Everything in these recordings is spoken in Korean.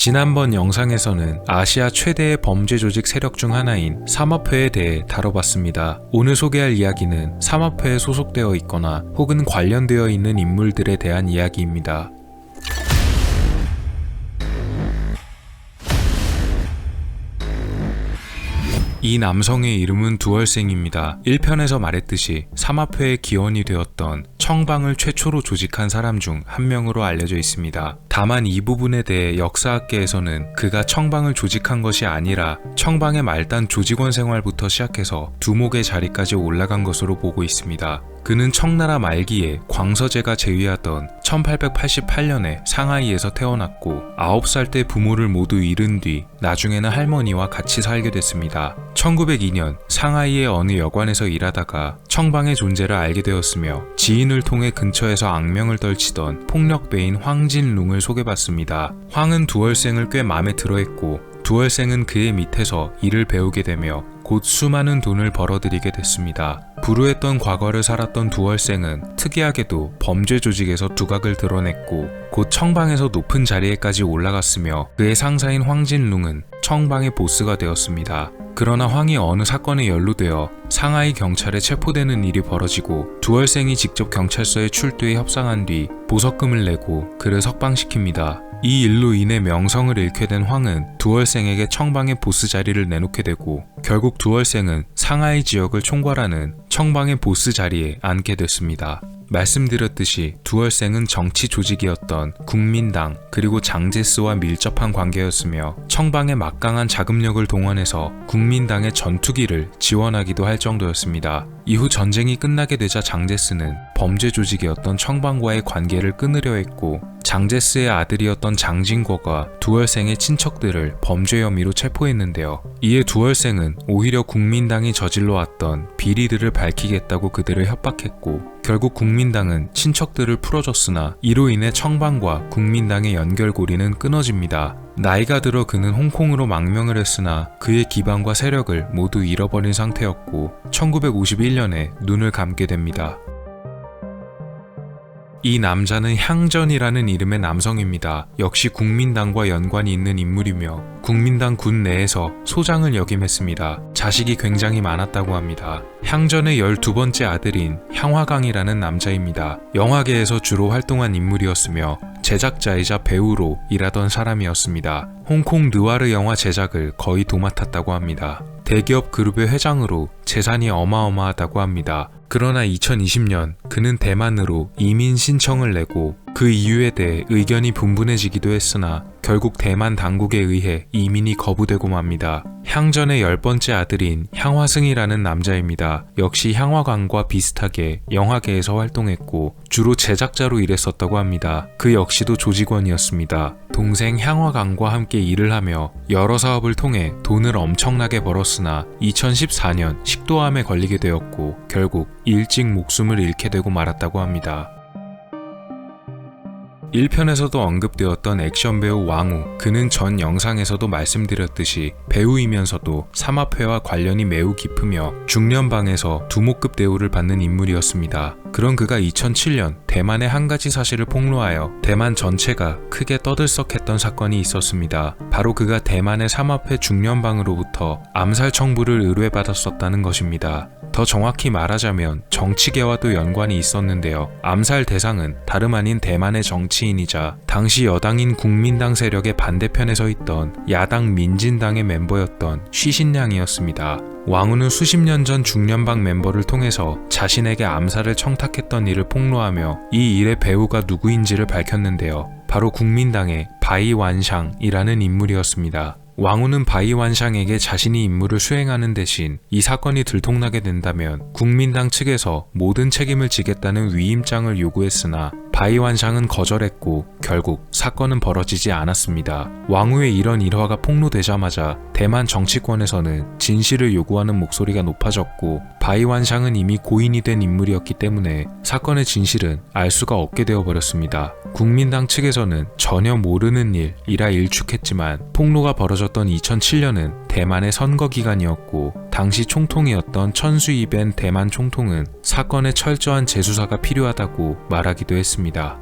지난번 영상에서는 아시아 최대의 범죄 조직 세력 중 하나인 삼합회에 대해 다뤄봤습니다. 오늘 소개할 이야기는 삼합회에 소속되어 있거나 혹은 관련되어 있는 인물들에 대한 이야기입니다. 이 남성의 이름은 두월생입니다. 1편에서 말했듯이 삼합회의 기원이 되었던 청방을 최초로 조직한 사람 중 한 명으로 알려져 있습니다. 다만 이 부분에 대해 역사학계에서는 그가 청방을 조직한 것이 아니라 청방의 말단 조직원 생활부터 시작해서 두목의 자리까지 올라간 것으로 보고 있습니다. 그는 청나라 말기에 광서제가 제위하던 1888년에 상하이에서 태어났고 9살 때 부모를 모두 잃은 뒤 나중에는 할머니와 같이 살게 됐습니다. 1902년 상하이의 어느 여관에서 일하다가 청방의 존재를 알게 되었으며 지인을 통해 근처에서 악명을 떨치던 폭력배인 황진룽을 소개받습니다. 황은 두월생을 꽤 마음에 들어했고 두월생은 그의 밑에서 일을 배우게 되며 곧 수많은 돈을 벌어들이게 됐습니다. 불우했던 과거를 살았던 두월생은 특이하게도 범죄 조직에서 두각을 드러냈고 곧 청방에서 높은 자리에까지 올라갔으며 그의 상사인 황진룽은 청방의 보스가 되었습니다. 그러나 황이 어느 사건에 연루되어 상하이 경찰에 체포되는 일이 벌어지고 두월생이 직접 경찰서에 출두해 협상한 뒤 보석금을 내고 그를 석방시킵니다. 이 일로 인해 명성을 잃게 된 황은 두월생에게 청방의 보스 자리를 내놓게 되고 결국 두월생은 상하이 지역을 총괄하는 청방의 보스 자리에 앉게 됐습니다. 말씀드렸듯이 두월생은 정치 조직이었던 국민당 그리고 장제스와 밀접한 관계였으며 청방의 막강한 자금력을 동원해서 국민당의 전투기를 지원하기도 할 정도였습니다. 이후 전쟁이 끝나게 되자 장제스는 범죄 조직이었던 청방과의 관계를 끊으려 했고 장제스의 아들이었던 장진거가 두월생의 친척들을 범죄 혐의로 체포했는데요. 이에 두월생은 오히려 국민당이 저질러왔던 비리들을 밝히겠다고 그들을 협박했고 결국 국민당은 친척들을 풀어줬으나 이로 인해 청방과 국민당의 연결고리는 끊어집니다. 나이가 들어 그는 홍콩으로 망명을 했으나 그의 기반과 세력을 모두 잃어버린 상태였고 1951년에 눈을 감게 됩니다. 이 남자는 향전이라는 이름의 남성입니다. 역시 국민당과 연관이 있는 인물이며 국민당 군 내에서 소장을 역임했습니다. 자식이 굉장히 많았다고 합니다. 향전의 12번째 아들인 향화강이라는 남자입니다. 영화계에서 주로 활동한 인물이었으며 제작자이자 배우로 일하던 사람이었습니다. 홍콩 느와르 영화 제작을 거의 도맡았다고 합니다. 대기업 그룹의 회장으로 재산이 어마어마하다고 합니다. 그러나 2020년 그는 대만으로 이민 신청을 내고 그 이유에 대해 의견이 분분해지기도 했으나 결국 대만 당국에 의해 이민이 거부되고 맙니다. 향전의 10번째 아들인 향화승이라는 남자입니다. 역시 향화강과 비슷하게 영화계에서 활동했고 주로 제작자로 일했었다고 합니다. 그 역시도 조직원이었습니다. 동생 향화강과 함께 일을 하며 여러 사업을 통해 돈을 엄청나게 벌었으나 2014년 식도암에 걸리게 되었고 결국 일찍 목숨을 잃게 되고 말았다고 합니다. 1편에서도 언급되었던 액션 배우 왕우, 그는 전 영상에서도 말씀드렸듯이 배우이면서도 삼합회와 관련이 매우 깊으며 중련방에서 두목급 대우를 받는 인물이었습니다. 그런 그가 2007년 대만의 한 가지 사실을 폭로하여 대만 전체가 크게 떠들썩했던 사건이 있었습니다. 바로 그가 대만의 삼합회 중련방으로부터 암살 청부를 의뢰받았었다는 것입니다. 더 정확히 말하자면 정치계와도 연관이 있었는데요. 암살 대상은 다름 아닌 대만의 정치인이자 당시 여당인 국민당 세력의 반대편에 서 있던 야당 민진당의 멤버였던 쉬신량이었습니다. 왕우는 수십 년 전 중련방 멤버를 통해서 자신에게 암살을 청탁했던 일을 폭로하며 이 일의 배우가 누구인지를 밝혔는데요. 바로 국민당의 바이완샹이라는 인물이었습니다. 왕우는 바이완샹에게 자신이 임무를 수행하는 대신 이 사건이 들통나게 된다면 국민당 측에서 모든 책임을 지겠다는 위임장을 요구했으나 바이완샹은 거절했고 결국 사건은 벌어지지 않았습니다. 왕우의 이런 일화가 폭로되자마자 대만 정치권에서는 진실을 요구하는 목소리가 높아졌고 바이완샹은 이미 고인이 된 인물이었기 때문에 사건의 진실은 알 수가 없게 되어버렸습니다. 국민당 측에서는 전혀 모르는 일이라 일축했지만 폭로가 벌어졌던 2007년은 대만의 선거 기간이었고 당시 총통이었던 천수이벤 대만 총통은 사건의 철저한 재수사가 필요하다고 말하기도 했습니다.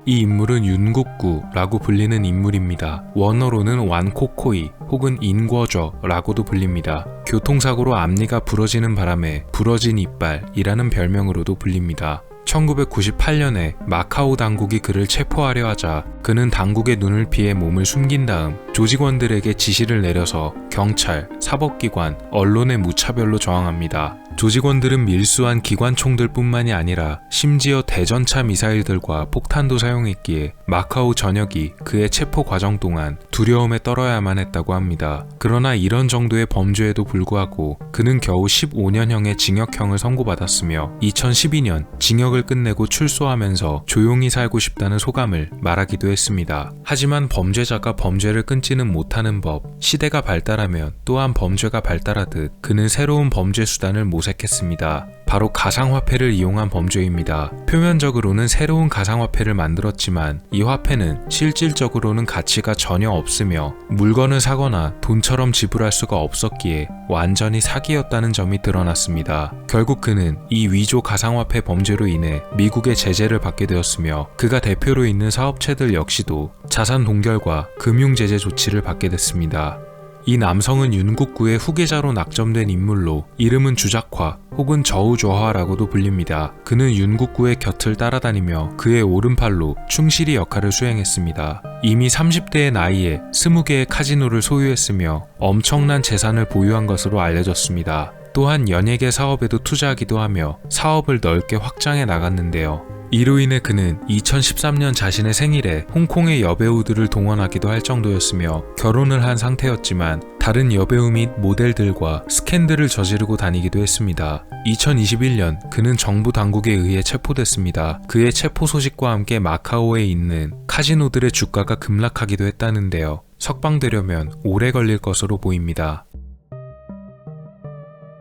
이 인물은 윤국구라고 불리는 인물입니다. 원어로는 완코코이 혹은 인궈저라고도 불립니다. 교통사고로 앞니가 부러지는 바람에 부러진 이빨이라는 별명으로도 불립니다. 1998년에 마카오 당국이 그를 체포하려 하자 그는 당국의 눈을 피해 몸을 숨긴 다음 조직원들에게 지시를 내려서 경찰, 사법기관, 언론의 무차별로 저항합니다. 조직원들은 밀수한 기관총들 뿐만이 아니라 심지어 대전차 미사일들과 폭탄도 사용했기에 마카오 전역이 그의 체포 과정 동안 두려움에 떨어야만 했다고 합니다. 그러나 이런 정도의 범죄에도 불구하고 그는 겨우 15년형의 징역형을 선고받았으며 2012년 징역을 끝내고 출소하면서 조용히 살고 싶다는 소감을 말하기도 했습니다. 하지만 범죄자가 범죄를 끊지는 못하는 법, 시대가 발달하면 또한 범죄가 발달하듯 그는 새로운 범죄 수단을 모색했습니다. 바로 가상화폐를 이용한 범죄입니다. 표면적으로는 새로운 가상화폐를 만들었지만 이 화폐는 실질적으로는 가치가 전혀 없으며 물건을 사거나 돈처럼 지불할 수가 없었기에 완전히 사기였다는 점이 드러났습니다. 결국 그는 이 위조 가상화폐 범죄로 인해 미국의 제재를 받게 되었으며 그가 대표로 있는 사업체들 역시도 자산 동결과 금융제재 조치를 받게 됐습니다. 이 남성은 윤국구의 후계자로 낙점된 인물로 이름은 주작화 혹은 저우좌화라고도 불립니다. 그는 윤국구의 곁을 따라다니며 그의 오른팔로 충실히 역할을 수행했습니다. 이미 30대의 나이에 20개의 카지노를 소유했으며 엄청난 재산을 보유한 것으로 알려졌습니다. 또한 연예계 사업에도 투자하기도 하며 사업을 넓게 확장해 나갔는데요. 이로 인해 그는 2013년 자신의 생일에 홍콩의 여배우들을 동원하기도 할 정도였으며 결혼을 한 상태였지만 다른 여배우 및 모델들과 스캔들을 저지르고 다니기도 했습니다. 2021년 그는 정부 당국에 의해 체포됐습니다. 그의 체포 소식과 함께 마카오에 있는 카지노들의 주가가 급락하기도 했다는데요. 석방되려면 오래 걸릴 것으로 보입니다.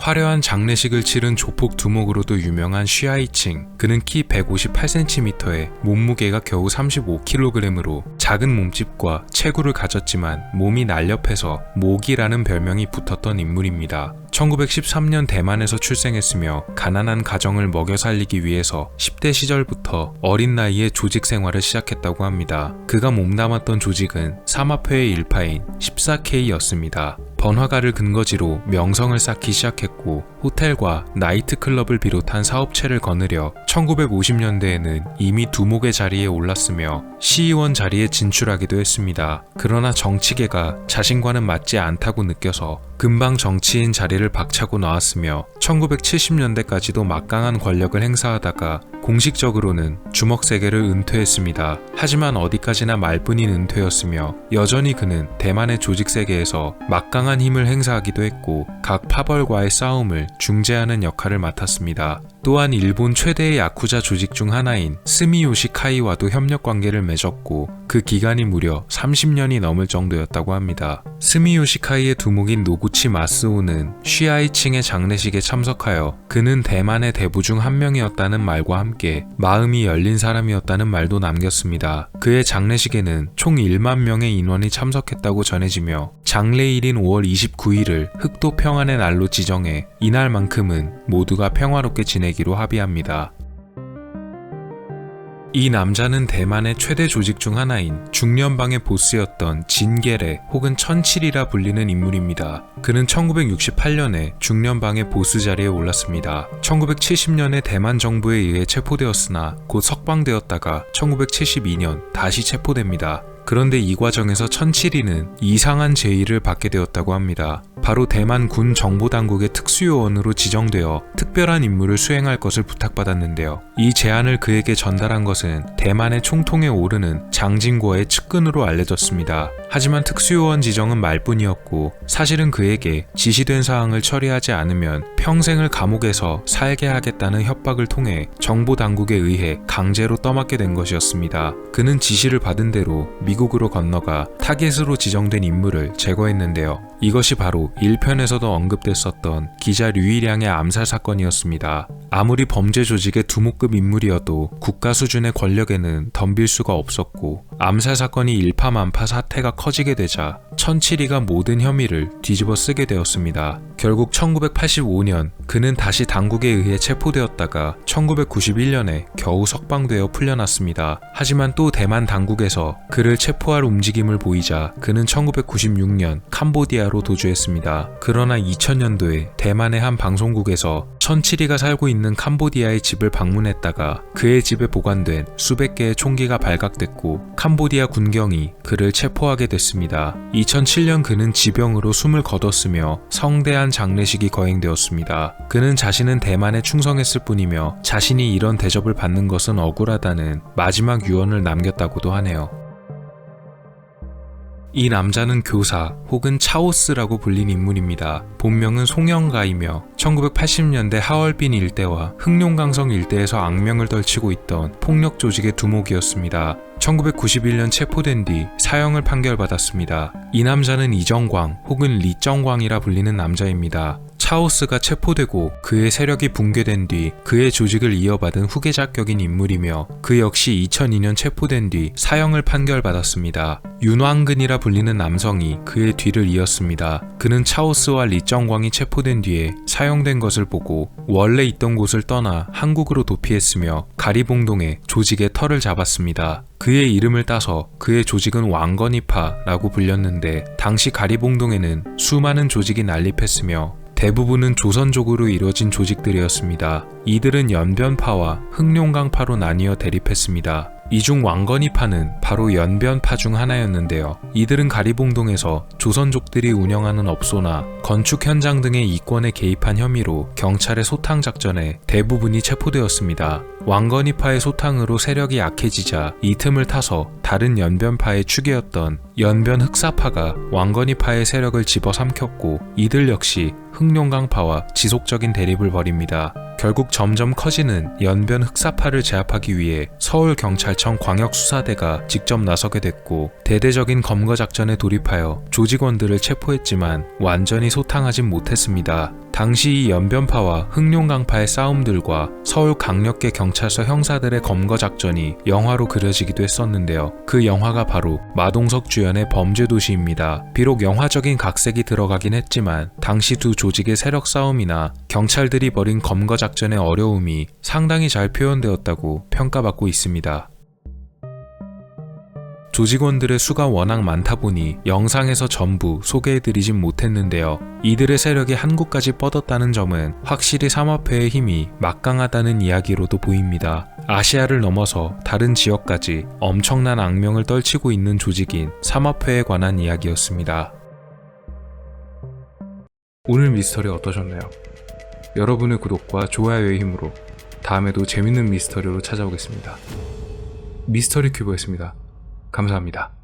화려한 장례식을 치른 조폭 두목으로도 유명한 쉬아이칭. 그는 키 158cm에 몸무게가 겨우 35kg으로 작은 몸집과 체구를 가졌지만 몸이 날렵해서 모기라는 별명이 붙었던 인물입니다. 1913년 대만에서 출생했으며 가난한 가정을 먹여 살리기 위해서 10대 시절부터 어린 나이에 조직 생활을 시작했다고 합니다. 그가 몸담았던 조직은 삼합회의 일파인 14K였습니다. 번화가를 근거지로 명성을 쌓기 시작했고 호텔과 나이트클럽을 비롯한 사업체를 거느려 1950년대에는 이미 두목의 자리에 올랐으며 시의원 자리에 진출하기도 했습니다. 그러나 정치계가 자신과는 맞지 않다고 느껴서 금방 정치인 자리를 박차고 나왔으며 1970년대까지도 막강한 권력을 행사하다가 공식적으로는 주먹세계를 은퇴했습니다. 하지만 어디까지나 말뿐인 은퇴였으며 여전히 그는 대만의 조직세계에서 막강한 힘을 행사하기도 했고 각 파벌과의 싸움을 중재하는 역할을 맡았습니다. 또한 일본 최대의 야쿠자 조직 중 하나인 스미요시 카이와도 협력관계를 맺었고 그 기간이 무려 30년이 넘을 정도였다고 합니다. 스미요시 카이의 두목인 노구치 마스오는 쉬아이칭의 장례식에 참석하여 그는 대만의 대부 중 한 명이었다는 말과 함께 마음이 열린 사람이었다는 말도 남겼습니다. 그의 장례식에는 총 1만 명의 인원이 참석했다고 전해지며 장례일인 5월 29일을 흑도 평안의 날로 지정해 이날만큼은 모두가 평화롭게 지내기로 합의합니다. 이 남자는 대만의 최대 조직 중 하나인 중련방의 보스였던 진게레 혹은 천칠이라 불리는 인물입니다. 그는 1968년에 중련방의 보스 자리에 올랐습니다. 1970년에 대만 정부에 의해 체포되었으나 곧 석방되었다가 1972년 다시 체포됩니다. 그런데 이 과정에서 천칠이는 이상한 제의를 받게 되었다고 합니다. 바로 대만 군 정보당국의 특수요원으로 지정되어 특별한 임무를 수행할 것을 부탁받았는데요. 이 제안을 그에게 전달한 것은 대만의 총통에 오르는 장진궈의 측근으로 알려졌습니다. 하지만 특수요원 지정은 말뿐이었고 사실은 그에게 지시된 사항을 처리하지 않으면 평생을 감옥에서 살게 하겠다는 협박을 통해 정보당국에 의해 강제로 떠맡게 된 것이었습니다. 그는 지시를 받은 대로 미국으로 건너가 타겟으로 지정된 인물을 제거했는데요. 이것이 바로 1편에서도 언급됐었던 기자 류일양의 암살 사건이었습니다. 아무리 범죄 조직의 두목급 인물이어도 국가 수준의 권력에는 덤빌 수가 없었고, 암살 사건이 일파만파 사태가 커지게 되자 천칠이가 모든 혐의를 뒤집어 쓰게 되었습니다. 결국 1985년 그는 다시 당국에 의해 체포되었다가 1991년에 겨우 석방되어 풀려났습니다. 하지만 또 대만 당국에서 그를 체포할 움직임을 보이자 그는 1996년 캄보디아로 도주했습니다. 그러나 2000년도에 대만의 한 방송국에서 천칠이가 살고 있는 캄보디아의 집을 방문했다가 그의 집에 보관된 수백 개의 총기가 발각됐고 캄보디아 군경이 그를 체포하게 됐습니다. 2007년 그는 지병으로 숨을 거뒀으며 성대한 장례식이 거행되었습니다. 그는 자신은 대만에 충성했을 뿐이며 자신이 이런 대접을 받는 것은 억울하다는 마지막 유언을 남겼다고도 하네요. 이 남자는 교사 혹은 차오스라고 불린 인물입니다. 본명은 송영가이며 1980년대 하얼빈 일대와 흑룡강성 일대에서 악명을 떨치고 있던 폭력 조직의 두목이었습니다. 1991년 체포된 뒤 사형을 판결받았습니다. 이 남자는 이정광 혹은 리정광이라 불리는 남자입니다. 차오스가 체포되고 그의 세력이 붕괴된 뒤 그의 조직을 이어받은 후계자격인 인물이며 그 역시 2002년 체포된 뒤 사형을 판결받았습니다. 윤왕근이라 불리는 남성이 그의 뒤를 이었습니다. 그는 차오스와 리정광이 체포된 뒤에 사형된 것을 보고 원래 있던 곳을 떠나 한국으로 도피했으며 가리봉동에 조직의 털을 잡았습니다. 그의 이름을 따서 그의 조직은 왕건이파라고 불렸는데 당시 가리봉동에는 수많은 조직이 난립했으며 대부분은 조선족으로 이루어진 조직들이었습니다. 이들은 연변파와 흑룡강파로 나뉘어 대립했습니다. 이 중 왕건이파는 바로 연변파 중 하나였는데요. 이들은 가리봉동에서 조선족들이 운영하는 업소나 건축 현장 등의 이권에 개입한 혐의로 경찰의 소탕 작전에 대부분이 체포되었습니다. 왕건이파의 소탕으로 세력이 약해지자 이 틈을 타서 다른 연변파의 축이었던 연변 흑사파가 왕건이파의 세력을 집어삼켰고 이들 역시 흑룡강파와 지속적인 대립을 벌입니다. 결국 점점 커지는 연변 흑사파를 제압하기 위해 서울경찰청 광역수사대가 직접 나서게 됐고 대대적인 검거작전에 돌입하여 조직원들을 체포했지만 완전히 소탕하진 못했습니다. 당시 이 연변파와 흑룡강파의 싸움들과 서울강력계 경찰서 형사들의 검거작전이 영화로 그려지기도 했었는데요. 그 영화가 바로 마동석 주연의 범죄도시입니다. 비록 영화적인 각색이 들어가긴 했지만 당시 두 조직의 세력 싸움이나 경찰들이 벌인 검거작전의 어려움이 상당히 잘 표현되었다고 평가받고 있습니다. 조직원들의 수가 워낙 많다 보니 영상에서 전부 소개해드리진 못했는데요. 이들의 세력이 한국까지 뻗었다는 점은 확실히 삼합회의 힘이 막강하다는 이야기로도 보입니다. 아시아를 넘어서 다른 지역까지 엄청난 악명을 떨치고 있는 조직인 삼합회에 관한 이야기였습니다. 오늘 미스터리 어떠셨나요? 여러분의 구독과 좋아요의 힘으로 다음에도 재밌는 미스터리로 찾아오겠습니다. 미스터리 큐브였습니다. 감사합니다.